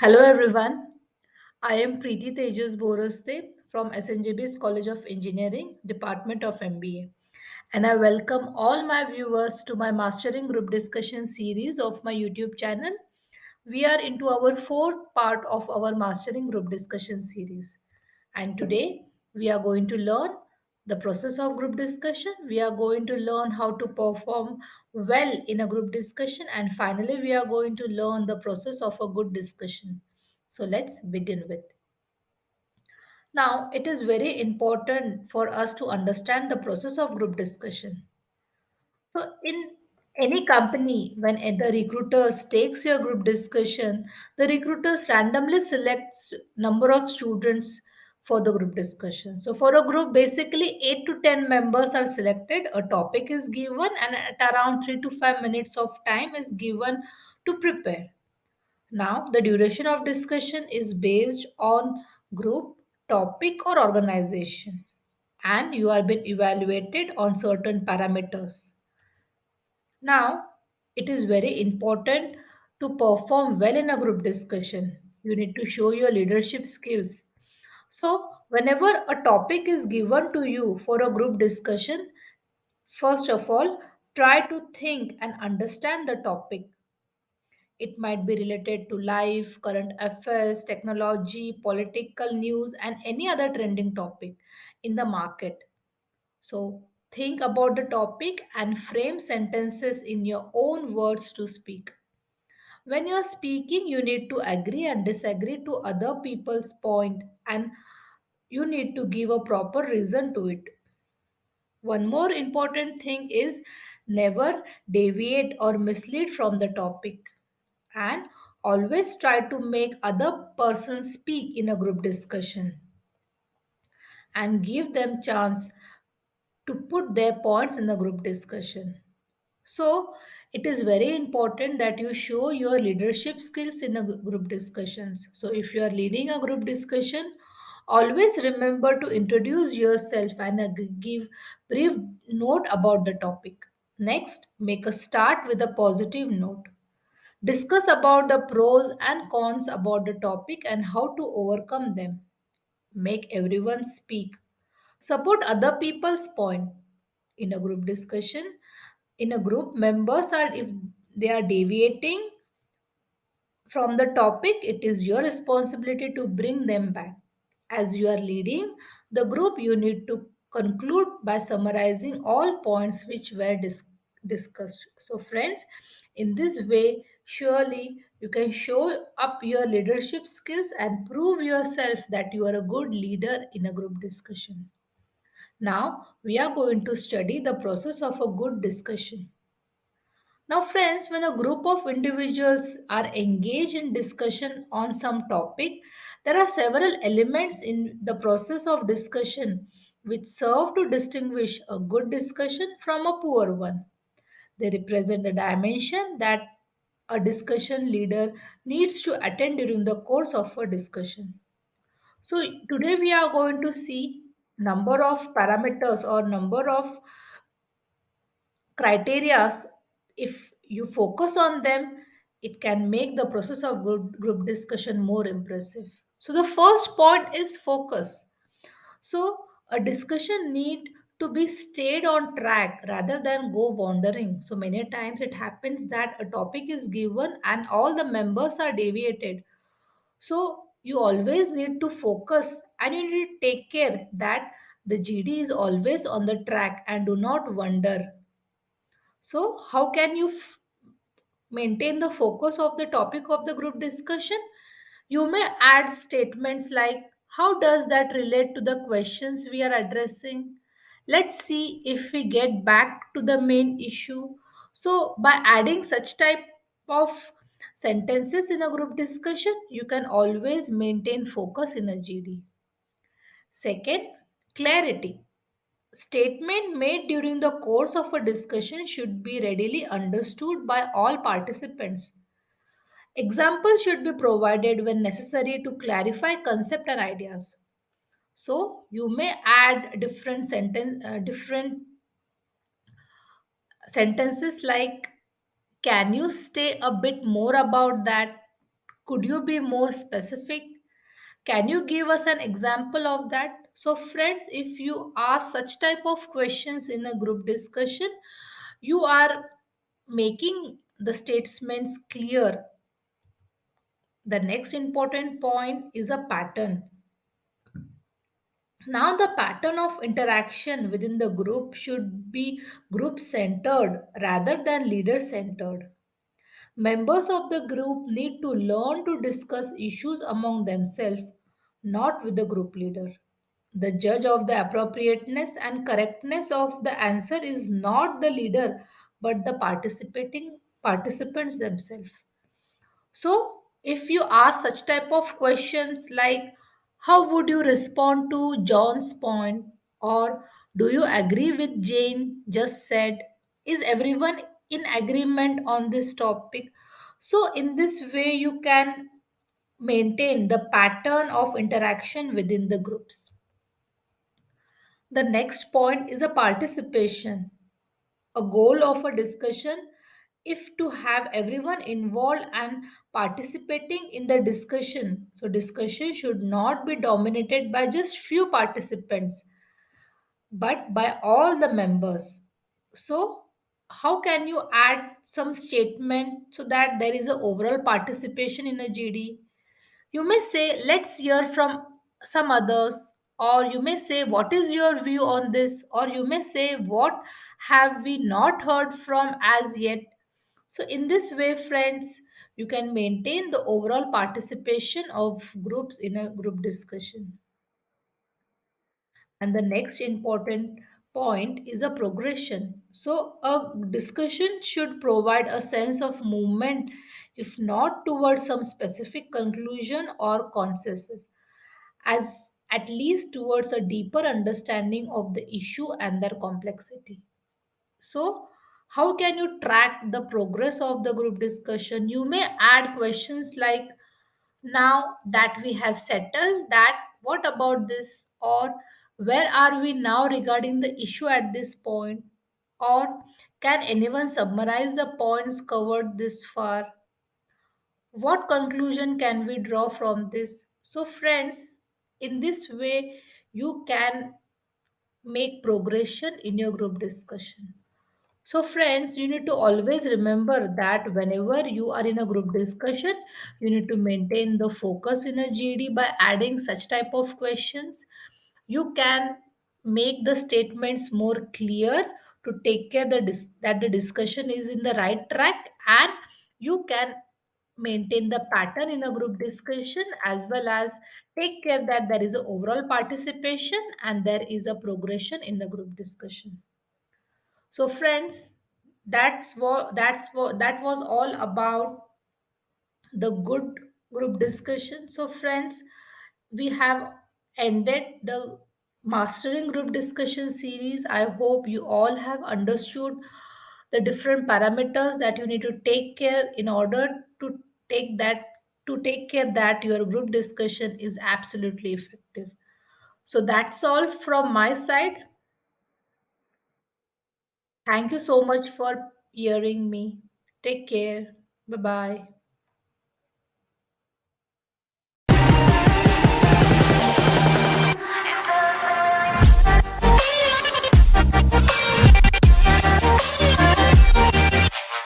Hello everyone. I am Preeti Tejas Boraste from SNJB's College of Engineering, Department of MBA. And I welcome all my viewers to my Mastering Group Discussion series of my YouTube channel. We are into our fourth part of our Mastering Group Discussion series. And today we are going to learn the process of group discussion. We are going to learn how to perform well in a group discussion. And finally, we are going to learn the process of a good discussion. So let's begin with. Now, it is very important for us to understand the process of group discussion. So, in any company, when the recruiters takes your group discussion, the recruiters randomly selects number of students for the group discussion. So, for a group, basically 8 to 10 members are selected. A topic is given, and at around 3 to 5 minutes of time is given to prepare. Now, the duration of discussion is based on group, topic, or organization, and you are being evaluated on certain parameters. Now, it is very important to perform well in a group discussion. You need to show your leadership skills. So, whenever a topic is given to you for a group discussion, first of all, try to think and understand the topic. It might be related to life, current affairs, technology, political news, and any other trending topic in the market. So think about the topic and frame sentences in your own words to speak. When you're speaking, you need to agree and disagree to other people's point, and you need to give a proper reason to it. One more important thing is never deviate or mislead from the topic, and always try to make other persons speak in a group discussion and give them chance to put their points in the group discussion. So, it is very important that you show your leadership skills in a group discussions. So, if you are leading a group discussion, always remember to introduce yourself and give brief note about the topic. Next, make a start with a positive note. Discuss about the pros and cons about the topic and how to overcome them. Make everyone speak. Support other people's point in a group discussion. In a group, members are, if they are deviating from the topic, it is your responsibility to bring them back. As you are leading the group, you need to conclude by summarizing all points which were discussed. So, friends, in this way, surely you can show up your leadership skills and prove yourself that you are a good leader in a group discussion. Now, we are going to study the process of a good discussion. Now, friends, when a group of individuals are engaged in discussion on some topic, there are several elements in the process of discussion which serve to distinguish a good discussion from a poor one. They represent the dimension that a discussion leader needs to attend during the course of a discussion. So today we are going to see number of parameters or number of criterias. If you focus on them, it can make the process of good group discussion more impressive. So the first point is focus. So a discussion need to be stayed on track rather than go wandering. So many times it happens that a topic is given and all the members are deviated. So you always need to focus and you need to take care that the GD is always on the track and do not wander. So, how can you maintain the focus of the topic of the group discussion? You may add statements like, how does that relate to the questions we are addressing? Let's see if we get back to the main issue. So, by adding such type of sentences in a group discussion, you can always maintain focus in a GD. Second, clarity. Statement made during the course of a discussion should be readily understood by all participants. Examples should be provided when necessary to clarify concept and ideas. So you may add different sentences like, "Can you say a bit more about that? Could you be more specific? Can you give us an example of that? So friends, if you ask such type of questions in a group discussion, you are making the statements clear. The next important point is a pattern. Now, the pattern of interaction within the group should be group centered rather than leader centered. Members of the group need to learn to discuss issues among themselves, not with the group leader. The judge of the appropriateness and correctness of the answer is not the leader but the participating participants themselves. So, if you ask such type of questions like how would you respond to John's point, or do you agree with Jane just said, is everyone in agreement on this topic? So in this way you can maintain the pattern of interaction within the groups. The next point is a participation. A goal of a discussion if to have everyone involved and participating in the discussion. So discussion should not be dominated by just few participants but by all the members. So how can you add some statement so that there is a overall participation in a GD? You may say, let's hear from some others, or you may say, what is your view on this, or you may say, what have we not heard from as yet? So, in this way, friends, you can maintain the overall participation of groups in a group discussion. And the next important point is a progression. So, a discussion should provide a sense of movement, if not towards some specific conclusion or consensus, as at least towards a deeper understanding of the issue and their complexity. So, how can you track the progress of the group discussion? You may add questions like, now that we have settled that, what about this? Or where are we now regarding the issue at this point? Or can anyone summarize the points covered this far? What conclusion can we draw from this? So, friends, in this way, you can make progression in your group discussion. So, friends, you need to always remember that whenever you are in a group discussion, you need to maintain the focus in a GD by adding such type of questions. You can make the statements more clear to take care that the discussion is in the right track, and you can maintain the pattern in a group discussion as well as take care that there is a overall participation and there is a progression in the group discussion. So friends, that was all about the good group discussion. So friends, we have ended the mastering group discussion series. I hope you all have understood the different parameters that you need to take care in order to take that take care that your group discussion is absolutely effective. So that's all from my side. Thank you so much for hearing me. Take care. Bye bye.